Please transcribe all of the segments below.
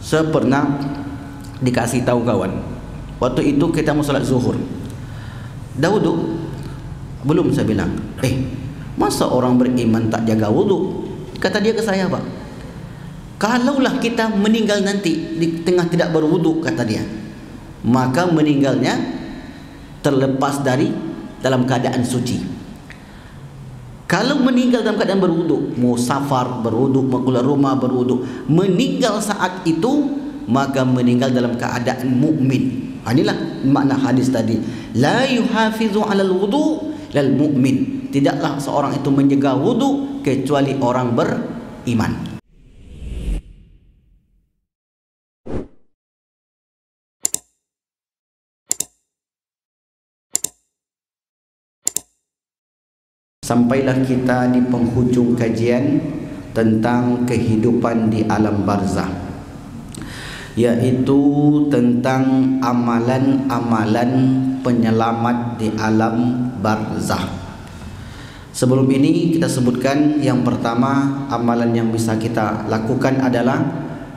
Saya pernah dikasih tahu kawan, waktu itu kita mau salat zuhur, dah wuduk? Belum, saya bilang. Masa orang beriman tak jaga wuduk? Kata dia ke saya, Pak, kalaulah kita meninggal nanti di tengah tidak berwuduk, kata dia, maka meninggalnya terlepas dari dalam keadaan suci. Kalau meninggal dalam keadaan berwuduk, mau safar berwuduk, mau keluar rumah berwuduk, meninggal saat itu, maka meninggal dalam keadaan mukmin. Inilah makna hadis tadi, la yuhafizu 'alal wudu lal mu'min. Tidaklah seorang itu menjaga wudu kecuali orang beriman. Sampailah kita di penghujung kajian tentang kehidupan di alam barzah, yaitu tentang amalan-amalan penyelamat di alam barzah. Sebelum ini kita sebutkan yang pertama, amalan yang bisa kita lakukan adalah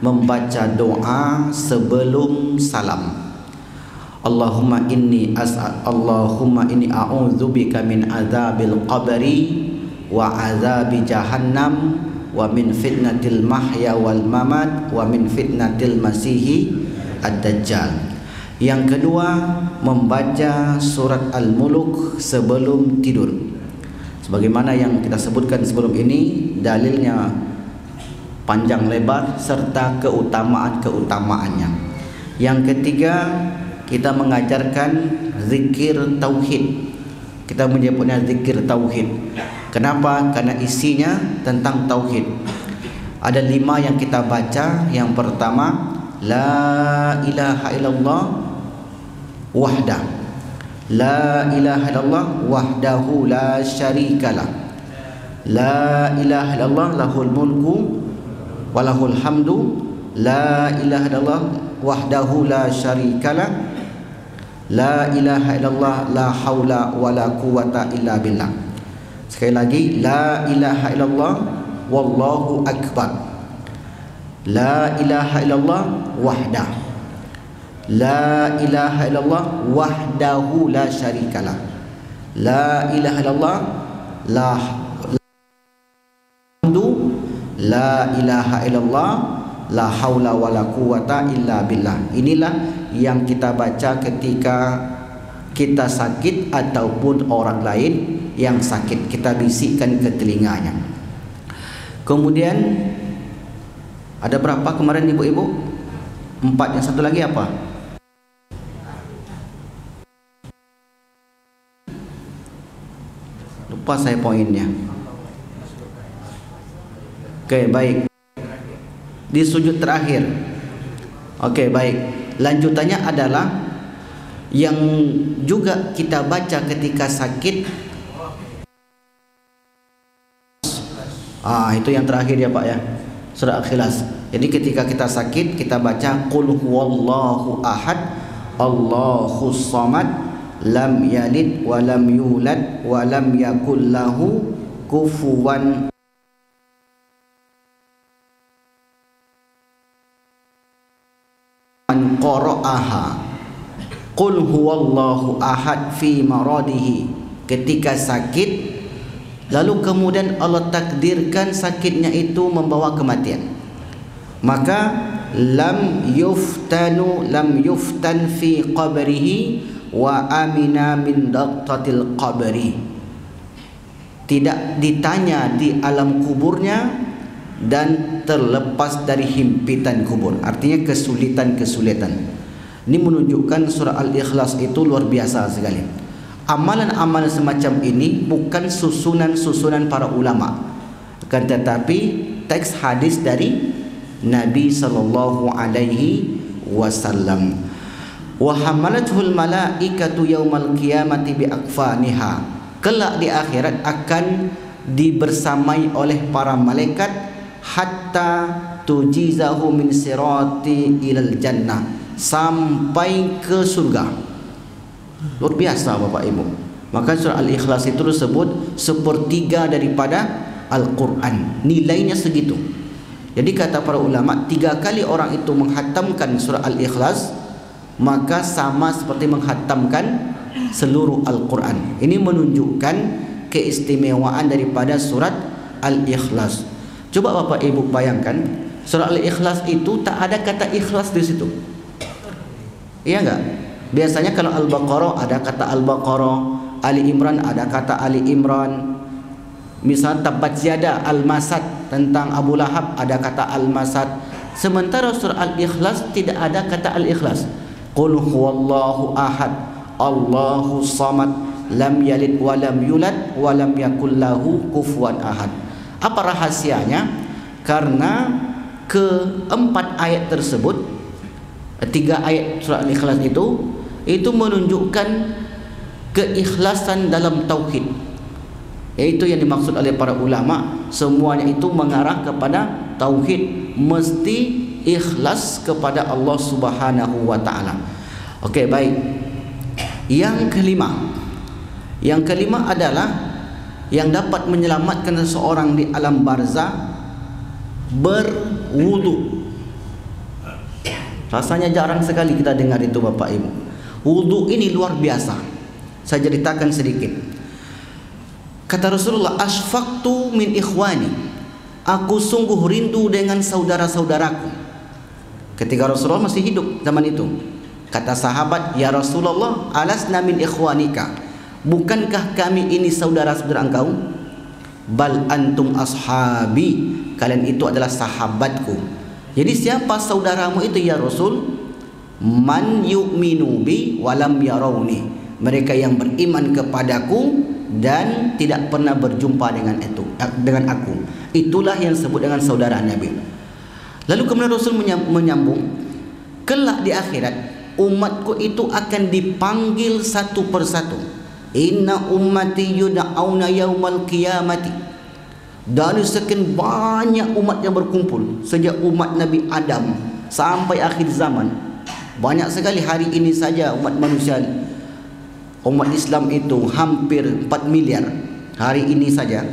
membaca doa sebelum salam. Allahumma inni a'udzubika min azabil qabri wa azabi jahannam wa min fitnatil mahya wal mamat wa min fitnatil masihi ad-dajjal. Yang kedua, membaca surat Al-Mulk sebelum tidur. Sebagaimana yang kita sebutkan sebelum ini, dalilnya panjang lebar serta keutamaan-keutamaannya. Yang ketiga, kita mengajarkan zikir tauhid. Kita menyebutnya zikir tauhid. Kenapa? Karena isinya tentang tauhid. Ada 5 yang kita baca. Yang pertama, la ilaha illallah wahdah, la ilaha illallah wahdahu la syarikalah, la ilaha illallah lahul mulku wa lahul hamdu, la ilaha illallah wahdahu la syarikalah, la ilaha illallah la haula wa la quwata illa billah. Sekali lagi, la ilaha illallah wallahu akbar, la ilaha illallah wahdah, la ilaha illallah wahdahu la syarikalah, la ilaha illallah la hamdu, la ilaha illallah la haula wa la quwata illa billah. Inilah yang kita baca ketika kita sakit ataupun orang lain yang sakit, kita bisikkan ke telinganya. Kemudian ada berapa kemarin ibu-ibu? 4. Yang satu lagi apa? Lupa saya poinnya. Oke, baik. Di sujud terakhir. Oke, baik. Lanjutannya adalah yang juga kita baca ketika sakit. Itu yang terakhir ya Pak ya, surah Al-Ikhlas. Jadi ketika kita sakit, kita baca qul huwallahu ahad Allahus samad lam yalid wa lam yulad wa lam yakul lahu kufuwan qara'aha. Qul huwallahu ahad fi maradihi, ketika sakit lalu kemudian Allah takdirkan sakitnya itu membawa kematian, maka lam yuftan fi qabrihi wa amina min daqatil qabri, tidak ditanya di alam kuburnya dan terlepas dari himpitan kubur, artinya kesulitan-kesulitan. Ini menunjukkan surah Al-Ikhlas itu luar biasa sekali. Amalan-amalan semacam ini bukan susunan-susunan para ulama, akan tetapi teks hadis dari Nabi sallallahu alaihi wasallam. Wa hamalatul malaikatu yaumal qiyamati bi akfaniha, kelak di akhirat akan dibersamai oleh para malaikat hatta tujizahu min sirati ilal jannah, sampai ke surga. Luar biasa Bapak Ibu. Maka surah Al-Ikhlas itu disebut 1/3 daripada Al-Quran. Nilainya segitu. Jadi kata para ulama, 3 kali orang itu menghatamkan surah Al-Ikhlas, maka sama seperti menghatamkan seluruh Al-Quran. Ini menunjukkan keistimewaan daripada surat Al-Ikhlas. Coba Bapak Ibu bayangkan, surah Al-Ikhlas itu tak ada kata ikhlas di situ. Iya enggak? Biasanya kalau Al-Baqarah ada kata Al-Baqarah, Ali Imran ada kata Ali Imran. Misal Tabbat Yada Al-Masad, tentang Abu Lahab ada kata Al-Masad. Sementara surah Al-Ikhlas tidak ada kata Al-Ikhlas. Qul huwallahu ahad, Allahu samad, lam yalid wa lam yulad wa lam yakul lahu kufuwan ahad. Apa rahasianya? Karena keempat ayat tersebut, 3 ayat surah Al-Ikhlas itu menunjukkan keikhlasan dalam tauhid. Yaitu yang dimaksud oleh para ulama, semuanya itu mengarah kepada tauhid, mesti ikhlas kepada Allah Subhanahu wa taala. Okey, baik. Yang kelima adalah yang dapat menyelamatkan seseorang di alam barzah, berwudu. Rasanya jarang sekali kita dengar itu Bapak Ibu. Wudu ini luar biasa. Saya ceritakan sedikit. Kata Rasulullah, asfaqtu min ikhwani, aku sungguh rindu dengan saudara-saudaraku. Ketika Rasulullah masih hidup zaman itu, kata sahabat, ya Rasulullah, alasna min ikhwanika, bukankah kami ini saudara-saudara engkau? Bal antum ashabi, kalian itu adalah sahabatku. Jadi siapa saudaramu itu ya Rasul? Man yu'minu bi walam yarawni, mereka yang beriman kepadaku dan tidak pernah berjumpa dengan aku. Itulah yang disebut dengan saudara Nabi. Lalu kemudian Rasul menyambung, kelak di akhirat umatku itu akan dipanggil satu persatu. Inna ummati yud'auna yaumal qiyamati. Dari sekian banyak umat yang berkumpul sejak umat Nabi Adam sampai akhir zaman, banyak sekali. Hari ini saja umat manusia, umat Islam itu hampir 4 miliar hari ini saja.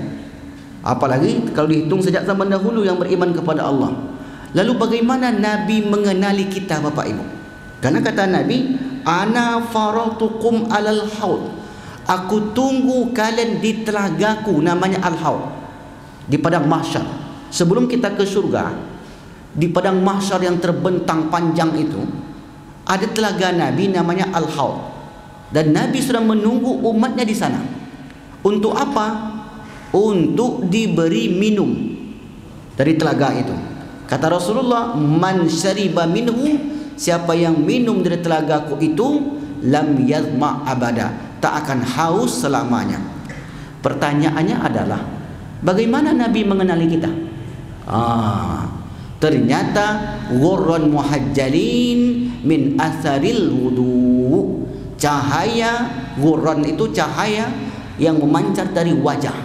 Apalagi kalau dihitung sejak zaman dahulu yang beriman kepada Allah. Lalu bagaimana Nabi mengenali kita Bapak Ibu? Karena kata Nabi, ana faratukum alal haud, aku tunggu kalian di telagaku namanya al-haud, di padang mahsyar. Sebelum kita ke surga, di padang mahsyar yang terbentang panjang itu ada telaga Nabi namanya al-haud. Dan Nabi sudah menunggu umatnya di sana. Untuk apa? Untuk diberi minum dari telaga itu. Kata Rasulullah, man syariba minhu, siapa yang minum dari telagaku itu, lam yazma abada, tak akan haus selamanya. Pertanyaannya adalah, bagaimana Nabi mengenali kita? Ternyata ghurran muhajjalin min atharil wudu. Cahaya ghurran itu cahaya yang memancar dari wajah.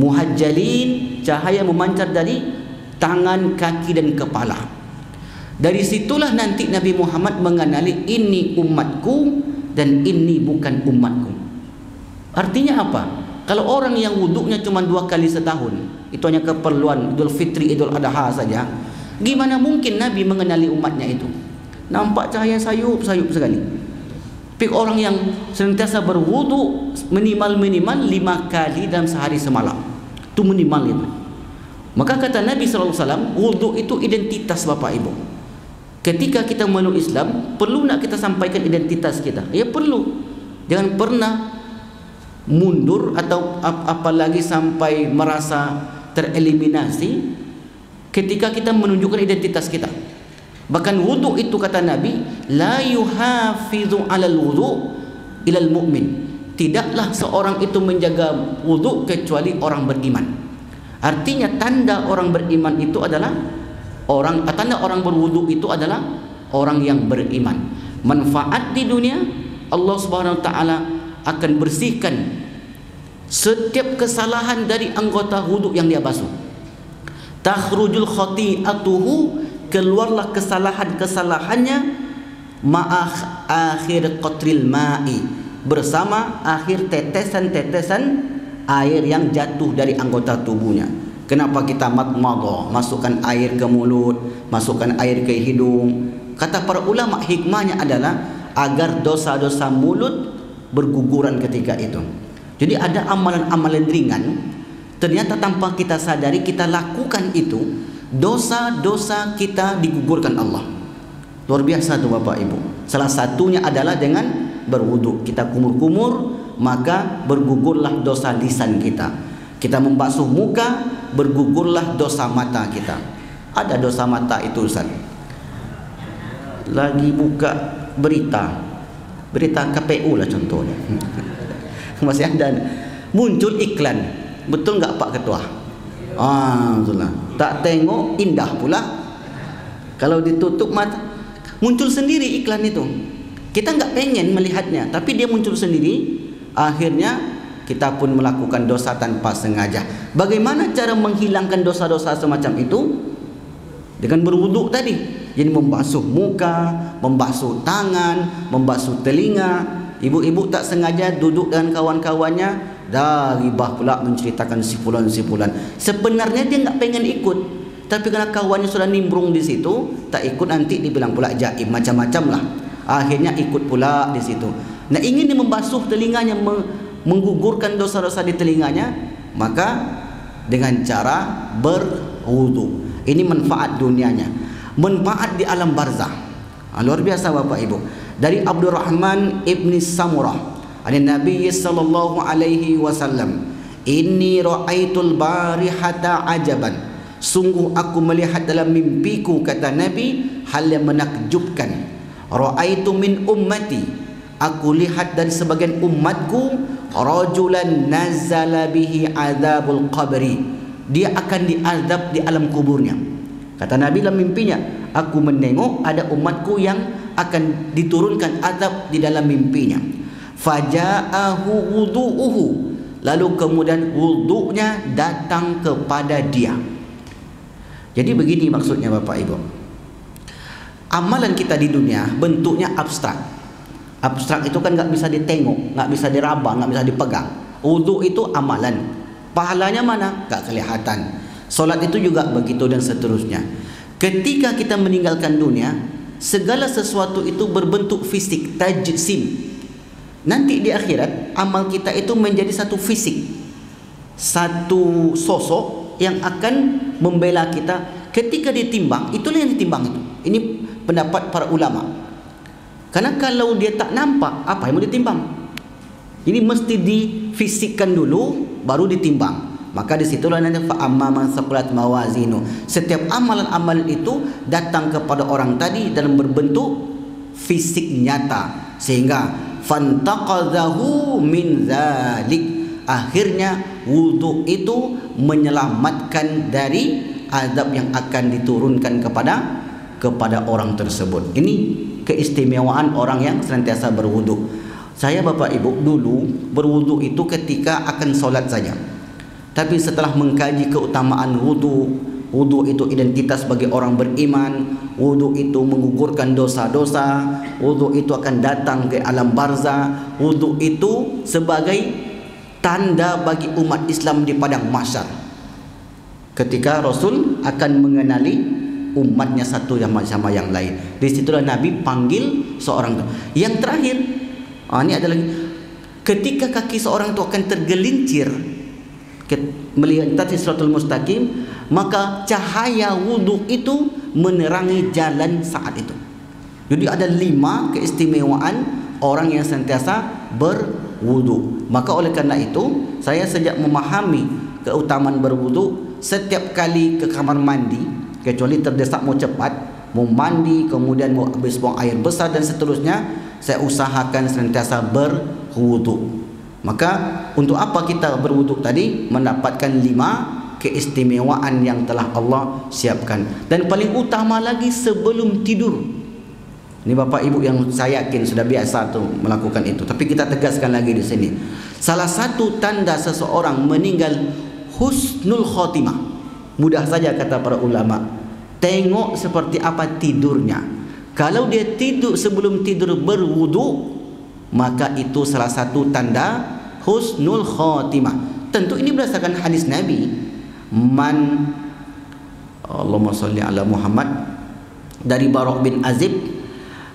Muhajjalin, cahaya memancar dari tangan, kaki dan kepala. Dari situlah nanti Nabi Muhammad mengenali ini umatku dan ini bukan umatku. Artinya apa? Kalau orang yang wuduknya cuma 2 kali setahun, itu hanya keperluan Idul Fitri, Idul Adha saja, gimana mungkin Nabi mengenali umatnya itu? Nampak cahaya sayup-sayup sekali. Tapi orang yang senantiasa berwudu minimal 5 kali dalam sehari semalam, itu minimal itu. Maka kata Nabi SAW, wudu itu identitas Bapak Ibu. Ketika kita memeluk Islam, perlu nak kita sampaikan identitas kita? Ya perlu. Jangan pernah mundur atau apalagi sampai merasa tereliminasi ketika kita menunjukkan identitas kita. Bahkan wudu itu kata Nabi, la yuhafizu 'alal wudu ilal mu'min. Tidaklah seorang itu menjaga wudu kecuali orang beriman. Artinya tanda orang beriman itu adalah tanda orang berwudu itu adalah orang yang beriman. Manfaat di dunia, Allah Subhanahu wa taala akan bersihkan setiap kesalahan dari anggota wudu yang dia basuh. Takhrujul khati'atuhu, keluarlah kesalahan-kesalahannya, ma'ah akhir qatril ma'i, bersama akhir tetesan-tetesan air yang jatuh dari anggota tubuhnya. Kenapa kita madmadah, masukkan air ke mulut, masukkan air ke hidung? Kata para ulama, hikmahnya adalah agar dosa-dosa mulut berguguran ketika itu. Jadi ada amalan-amalan ringan, ternyata tanpa kita sadari kita lakukan itu, dosa-dosa kita digugurkan Allah. Luar biasa tu Bapak Ibu. Salah satunya adalah dengan berwudu. Kita kumur-kumur, maka bergugurlah dosa lisan kita. Kita membasuh muka, bergugurlah dosa mata kita. Ada dosa mata itu Ustaz. Lagi buka berita KPU lah contohnya. Masih ada muncul iklan. Betul enggak Pak Ketua? Betul lah. Tak tengok indah pula. Kalau ditutup mata, muncul sendiri iklan itu. Kita enggak pengen melihatnya, tapi dia muncul sendiri. Akhirnya kita pun melakukan dosa tanpa sengaja. Bagaimana cara menghilangkan dosa-dosa semacam itu? Dengan berwuduk tadi. Jadi membasuh muka, membasuh tangan, membasuh telinga. Ibu-ibu tak sengaja duduk dengan kawan-kawannya, dah ribah pula menceritakan sipulan-sipulan. Sebenarnya dia enggak pengen ikut, tapi karena kawannya sudah nimbrung di situ, tak ikut, nanti dibilang pula jaim, macam-macam lah. Akhirnya ikut pula di situ. Nah, ingin dia membasuh telinganya, menggugurkan dosa-dosa di telinganya, maka dengan cara berwudu. Ini manfaat dunianya, manfaat di alam barzah. Luar biasa Bapak Ibu. Dari Abdurrahman ibni Samurah, ada Nabi sallallahu alaihi wasallam, inni ra'aitul barihata ajaban, sungguh aku melihat dalam mimpiku, kata Nabi, hal yang menakjubkan. Ra'aitu min ummati, aku lihat dari sebagian umatku, rajulan nazala bihi azabul qabri, dia akan diazab di alam kuburnya. Kata Nabi dalam mimpinya, aku menengok ada umatku yang akan diturunkan azab di dalam mimpinya. Faja'ahu wudu'uhu, lalu kemudian wudu'nya datang kepada dia. Jadi begini maksudnya Bapak Ibu. Amalan kita di dunia bentuknya abstrak. Abstrak itu kan nggak bisa ditengok, nggak bisa diraba, nggak bisa dipegang. Wudu itu amalan. Pahalanya mana? Nggak kelihatan. Solat itu juga begitu dan seterusnya. Ketika kita meninggalkan dunia, segala sesuatu itu berbentuk fisik, tajsim. Nanti di akhirat amal kita itu menjadi satu fisik, satu sosok yang akan membela kita. Ketika ditimbang, itulah yang ditimbang itu. Ini pendapat para ulama. Karena kalau dia tak nampak, apa yang mau ditimbang? Ini mesti difisikkan dulu, baru ditimbang. Maka disitulah nanti fa'amma man saqulat mawazinu. Setiap amalan-amalan itu datang kepada orang tadi dalam berbentuk fisik nyata, sehingga fantaqadhahu min dzalik. Akhirnya wudu itu menyelamatkan dari azab yang akan diturunkan kepada orang tersebut. Ini keistimewaan orang yang senantiasa berwudu. Saya Bapak Ibu dulu berwudu itu ketika akan solat saja. Tapi setelah mengkaji keutamaan wudu, wudu itu identitas bagi orang beriman, wudu itu menggugurkan dosa-dosa, wudu itu akan datang ke alam barzah, wudu itu sebagai tanda bagi umat Islam di padang mahsyar. Ketika Rasul akan mengenali umatnya satu sama yang lain, di situlah Nabi panggil seorang itu. Yang terakhir, ini adalah ketika kaki seorang itu akan tergelincir melintasi siratul mustaqim, maka cahaya wudu itu menerangi jalan saat itu. Jadi ada 5 keistimewaan orang yang sentiasa berwudu. Maka oleh karena itu, saya sejak memahami keutamaan berwudu, setiap kali ke kamar mandi, kecuali terdesak mau cepat, mau mandi, kemudian mau habis buang air besar dan seterusnya, saya usahakan senantiasa berwudu. Maka untuk apa kita berwudu tadi? Mendapatkan 5 keistimewaan yang telah Allah siapkan. Dan paling utama lagi sebelum tidur. Ini Bapak Ibu yang saya yakin sudah biasa tuh melakukan itu. Tapi kita tegaskan lagi di sini. Salah satu tanda seseorang meninggal husnul khotimah. Mudah saja kata para ulama. Tengok seperti apa tidurnya. Kalau dia tidur sebelum tidur berwudu, maka itu salah satu tanda husnul khotimah. Tentu ini berdasarkan hadis Nabi. Man, Allahumma salli ala Muhammad, dari Bara' bin Azib,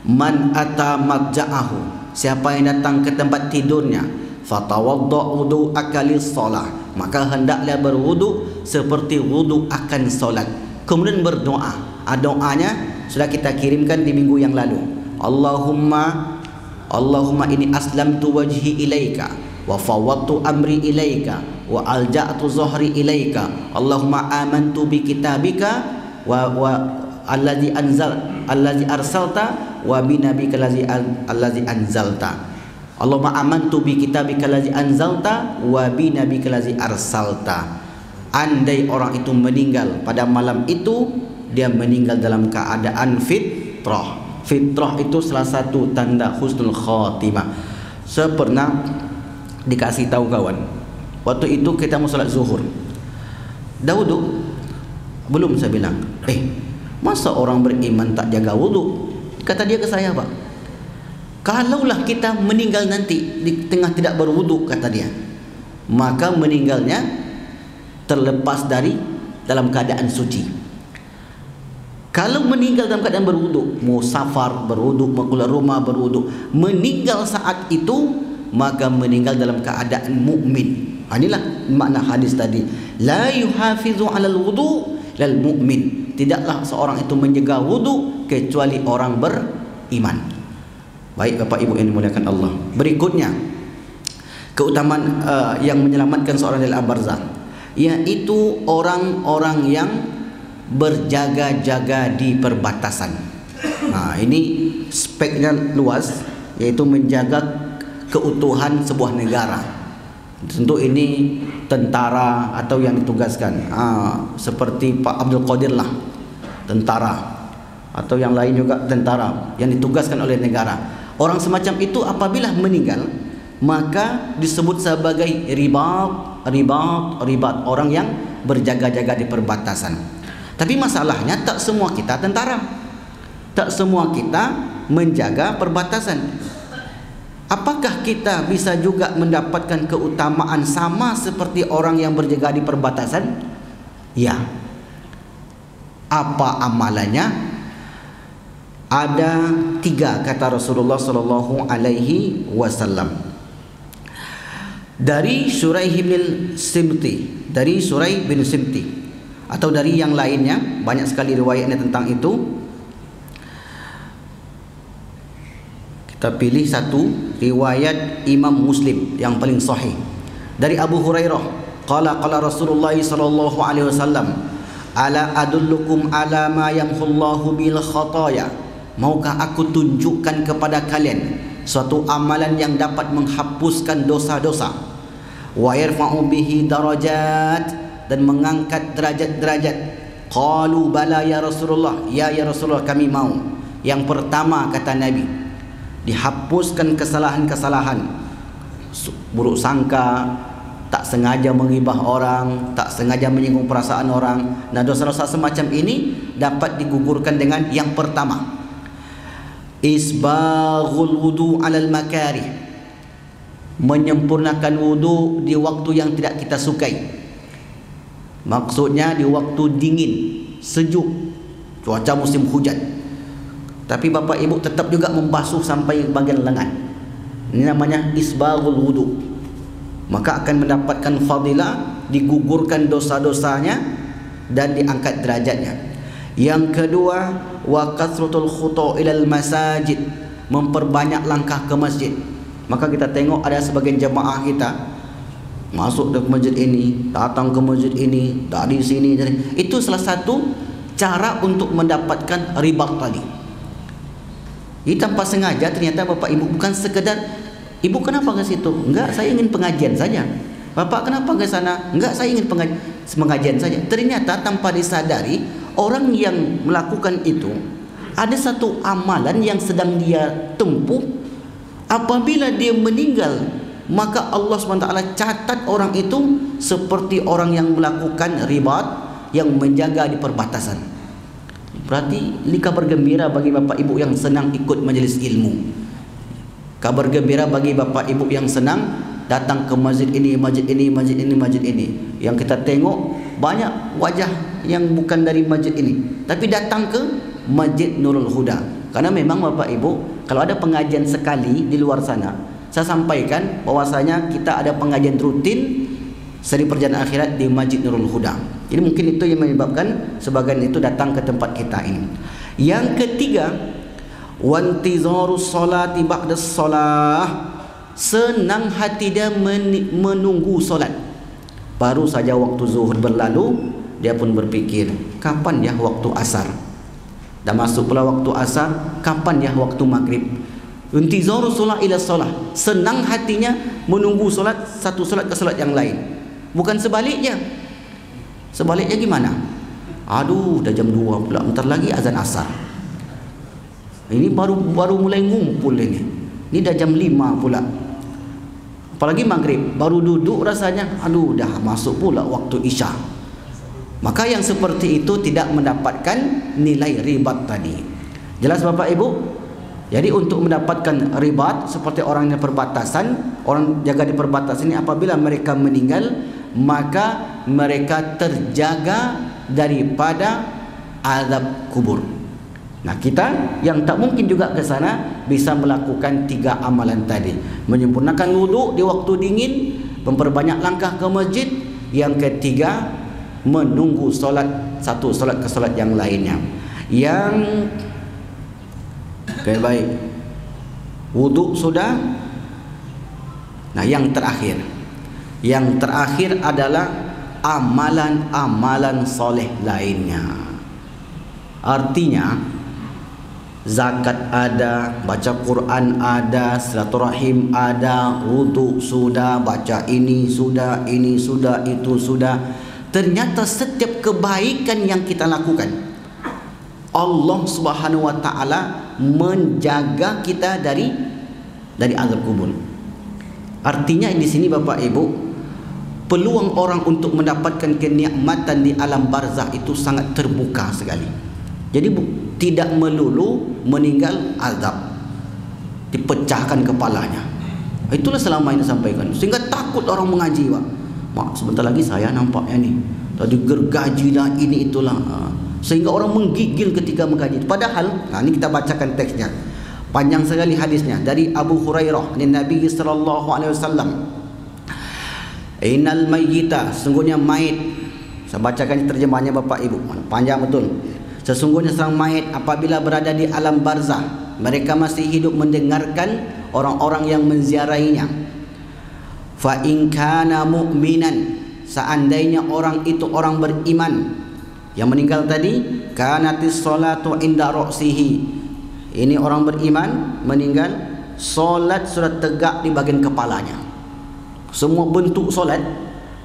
man ata madja'ahu, siapa yang datang ke tempat tidurnya, fatawadda wudu'aka lis-shalah, maka hendaklah berwudu seperti wudu akan solat. Kemudian berdoa. Doanya sudah kita kirimkan di minggu yang lalu. Allahumma inni aslamtu wajhi ilaika wa fawwadtu amri ilaika wa alja'tu zuhri ilaika. Allahumma amantu bi kitabika wa allazi arsalta wa bi nabika allazi anzalta. Allahumma amantu bi kitabika allazi anzalta wa bi nabika allazi arsalta. Andai orang itu meninggal pada malam itu, dia meninggal dalam keadaan fitrah. Fitrah itu salah satu tanda husnul khatimah. Saya pernah dikasih tahu kawan, waktu itu kita mau salat zuhur, dah wudu belum? Saya bilang, masa orang beriman tak jaga wudu? Kata dia ke saya, Pak, kalaulah kita meninggal nanti di tengah tidak berwudu, kata dia, maka meninggalnya terlepas dari dalam keadaan suci. Kalau meninggal dalam keadaan berwudu, mau safar berwudu, mau keluar rumah berwudu, meninggal saat itu, maka meninggal dalam keadaan mukmin. Inilah makna hadis tadi. La yuhafizu 'alal wudu lal mu'min. Tidaklah seorang itu menjaga wudu kecuali orang beriman. Baik Bapak Ibu yang dimuliakan Allah. Berikutnya, keutamaan yang menyelamatkan seorang dari al-barzakh, yaitu orang-orang yang berjaga-jaga di perbatasan. Nah, ini speknya luas, yaitu menjaga keutuhan sebuah negara. Tentu ini tentara atau yang ditugaskan, seperti Pak Abdul Qadir lah, tentara, atau yang lain juga tentara yang ditugaskan oleh negara. Orang semacam itu apabila meninggal, maka disebut sebagai ribat, orang yang berjaga-jaga di perbatasan. Tapi masalahnya tak semua kita tentara, tak semua kita menjaga perbatasan. Apakah kita bisa juga mendapatkan keutamaan sama seperti orang yang berjaga di perbatasan? Ya. Apa amalannya? Ada 3 kata Rasulullah sallallahu alaihi wasallam. Dari Shuraih bin Simti, atau dari yang lainnya, banyak sekali riwayatnya tentang itu. Kita pilih satu riwayat Imam Muslim yang paling sahih. Dari Abu Hurairah, qala Rasulullah sallallahu alaihi wasallam, ala adullukum ala ma yamhullahu bil khataya. Maukah aku tunjukkan kepada kalian suatu amalan yang dapat menghapuskan dosa-dosa, wa yarfa'u bihi darajat, dan mengangkat derajat-derajat. Qalu bala ya Rasulullah, ya Rasulullah, kami mau. Yang pertama kata Nabi, dihapuskan kesalahan-kesalahan, buruk sangka, tak sengaja menghibah orang, tak sengaja menyinggung perasaan orang. Nah, dosa-dosa semacam ini dapat digugurkan dengan yang pertama, isbaghul wudu 'alal makarih, menyempurnakan wudu di waktu yang tidak kita sukai. Maksudnya di waktu dingin, sejuk, cuaca musim hujan, tapi Bapak Ibu tetap juga membasuh sampai bagian lengan. Ini namanya isbaghul wudu. Maka akan mendapatkan fadilah, digugurkan dosa-dosanya dan diangkat derajatnya. Yang kedua, wa kasratul khutu ilal masajid, memperbanyak langkah ke masjid. Maka kita tengok ada sebagian jemaah kita masuk ke masjid ini, datang ke masjid ini, dari sini, dari. Itu salah satu cara untuk mendapatkan ribat tadi. Ini tanpa sengaja ternyata Bapak Ibu, bukan sekedar, ibu kenapa ke situ? Enggak, saya ingin pengajian saja. Bapak kenapa ke sana? Enggak, saya ingin pengajian saja. Ternyata tanpa disadari, orang yang melakukan itu ada satu amalan yang sedang dia tempuh. Apabila dia meninggal, maka Allah SWT catat orang itu seperti orang yang melakukan ribat, yang menjaga di perbatasan. Berarti ini kabar gembira bagi Bapak Ibu yang senang ikut majelis ilmu, kabar gembira bagi Bapak Ibu yang senang datang ke masjid ini, masjid ini, masjid ini, masjid ini. Yang kita tengok banyak wajah yang bukan dari masjid ini, tapi datang ke Masjid Nurul Huda. Karena memang Bapak Ibu, kalau ada pengajian sekali di luar sana, saya sampaikan bahwasanya kita ada pengajian rutin seri perjalanan akhirat di Masjid Nurul Huda. Jadi mungkin itu yang menyebabkan sebagian itu datang ke tempat kita ini. Yang ketiga, wantizarus salati ba'da shalah, senang hati dia menunggu solat. Baru saja waktu zuhur berlalu, dia pun berpikir, kapan ya waktu asar? Dah masuk pula waktu asar, kapan ya waktu maghrib? Intizarus solat ila solah, senang hatinya menunggu solat, satu solat ke solat yang lain. Bukan sebaliknya. Sebaliknya gimana? Aduh, dah jam 2 pula, bentar lagi azan asar. Ini baru mulai ngumpul ini. Ini dah jam 5 pula. Apalagi maghrib, baru duduk rasanya, aduh dah masuk pula waktu isya. Maka yang seperti itu tidak mendapatkan nilai ribat tadi. Jelas Bapak Ibu? Jadi untuk mendapatkan ribat, seperti orang yang perbatasan, orang jaga di perbatasan ini, apabila mereka meninggal, maka mereka terjaga daripada azab kubur. Nah, kita yang tak mungkin juga ke sana bisa melakukan 3 amalan tadi. Menyempurnakan wuduk di waktu dingin, memperbanyak langkah ke masjid. Yang ketiga, menunggu solat, satu solat ke solat yang lainnya. Yang baik, wuduk sudah. Nah, yang terakhir adalah amalan-amalan soleh lainnya. Artinya zakat ada, baca Quran ada, silaturahim ada, wuduk sudah, baca ini sudah, itu sudah. Ternyata setiap kebaikan yang kita lakukan, Allah Subhanahu wa taala menjaga kita dari azab kubur. Artinya di sini Bapak Ibu, peluang orang untuk mendapatkan kenikmatan di alam barzah itu sangat terbuka sekali. Jadi tidak melulu meninggal azab, dipecahkan kepalanya. Itulah selama ini sampaikan, sehingga takut orang mengaji, Pak. Mak, sebentar lagi saya nampaknya nih tadi gergaji dah, ini itulah, sehingga orang menggigil ketika mengaji. Padahal, nah ini kita bacakan teksnya, panjang sekali hadisnya dari Abu Hurairah dari Nabi sallallahu alaihi wasallam. Innal mayyita, sungguhnya mayit. Saya bacakan terjemahannya Bapak Ibu, panjang betul. Sesungguhnya seorang mayit apabila berada di alam barzah, mereka masih hidup mendengarkan orang-orang yang menziarahinya. Fa in kana mu'minan, seandainya orang itu orang beriman, yang meninggal tadi, kanatis salatu inda ra'sihi. Ini orang beriman meninggal, solat sudah tegak di bagian kepalanya. Semua bentuk solat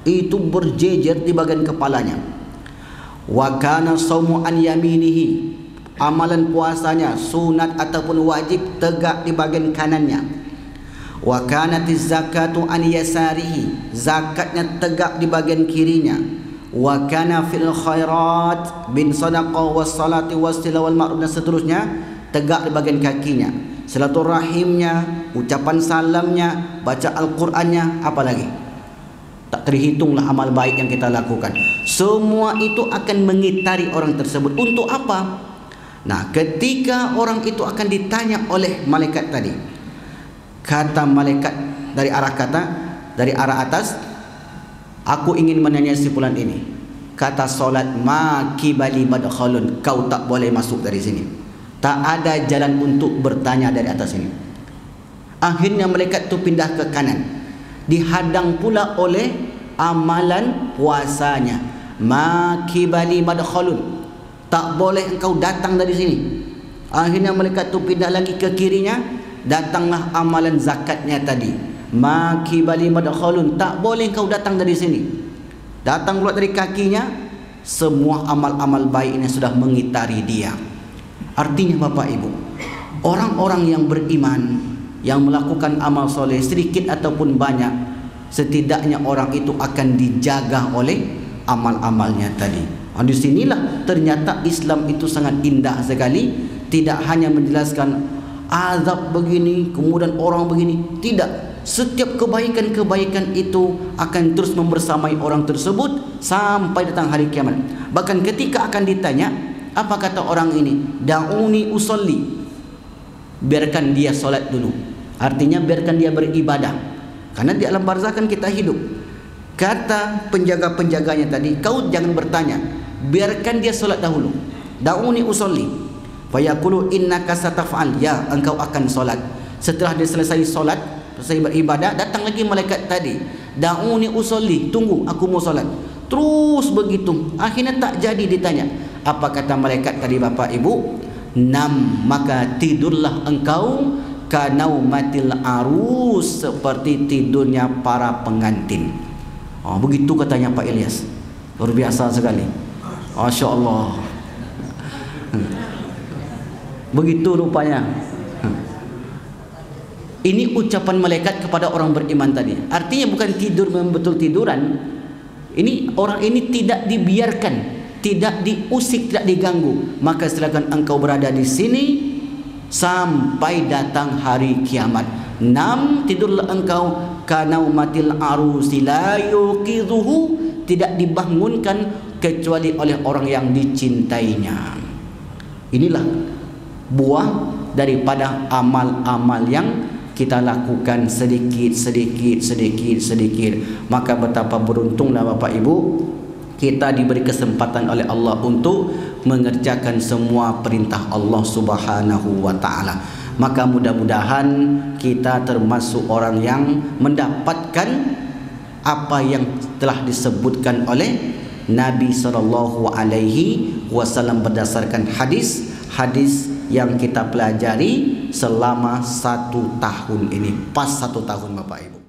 itu berjejer di bagian kepalanya. Wa kana saumu an yaminihi, amalan puasanya sunat ataupun wajib tegak di bagian kanannya. Wa kanatiz zakatu an yasarihi, zakatnya tegak di bagian kirinya. Wa kana fil khairat bin sadaqah was salati was tilawal ma'ruf, dan seterusnya tegak di bagian kakinya. Silaturahimnya, ucapan salamnya, baca Al-Qur'annya, apalagi tak terhitunglah amal baik yang kita lakukan. Semua itu akan mengitari orang tersebut. Untuk apa? Nah, ketika orang itu akan ditanya oleh malaikat tadi, kata malaikat dari arah atas, aku ingin menanya si fulan ini. Kata solat, ma kibali madkhalun, kau tak boleh masuk dari sini. Tak ada jalan untuk bertanya dari atas ini. Akhirnya malaikat itu pindah ke kanan, dihadang pula oleh amalan puasanya. Ma kibali madkhalun, tak boleh engkau datang dari sini. Akhirnya malaikat itu pindah lagi ke kirinya, datanglah amalan zakatnya tadi. Ma kibali madkhalun, tak boleh engkau datang dari sini. Datang pula dari kakinya, semua amal-amal baik ini sudah mengitari dia. Artinya Bapak Ibu, orang-orang yang beriman, yang melakukan amal soleh sedikit ataupun banyak, setidaknya orang itu akan dijaga oleh amal-amalnya tadi. Di sinilah ternyata Islam itu sangat indah sekali. Tidak hanya menjelaskan azab begini, kemudian orang begini, tidak. setiap kebaikan-kebaikan itu akan terus membersamai orang tersebut sampai datang hari kiamat. Bahkan ketika akan ditanya, apa kata orang ini? Da'uni usolli, biarkan dia solat dulu. Artinya biarkan dia beribadah, karena di alam barzakh kan kita hidup. Kata penjaga-penjaganya tadi, kau jangan bertanya, biarkan dia solat dahulu. Da'uni usolli, fayaqulu innaka sataf'al, ya engkau akan solat. Setelah dia selesai solat, selesai beribadah, datang lagi malaikat tadi, da'uni usolli, tunggu aku mau solat. Terus begitu, akhirnya tak jadi ditanya. Apa kata malaikat tadi Bapak Ibu? Nam, maka tidurlah engkau kanaumatil arus, seperti tidurnya para pengantin. Begitu katanya Pak Ilyas. Luar biasa sekali. Masya Allah. Begitu rupanya. Ini ucapan malaikat kepada orang beriman tadi. Artinya bukan tidur betul tiduran. Ini orang ini tidak dibiarkan, tidak diusik, tidak diganggu. Maka silakan engkau berada di sini sampai datang hari kiamat. Nam, tidurlah engkau kanaumatil arusi la yuqidhuhu, tidak dibangunkan kecuali oleh orang yang dicintainya. Inilah buah daripada amal-amal yang kita lakukan sedikit. Maka betapa beruntunglah Bapak Ibu, kita diberi kesempatan oleh Allah untuk mengerjakan semua perintah Allah Subhanahu wa taala. Maka mudah-mudahan kita termasuk orang yang mendapatkan apa yang telah disebutkan oleh Nabi sallallahu alaihi wasallam berdasarkan hadis yang kita pelajari selama 1 tahun ini. Pas 1 tahun Bapak Ibu.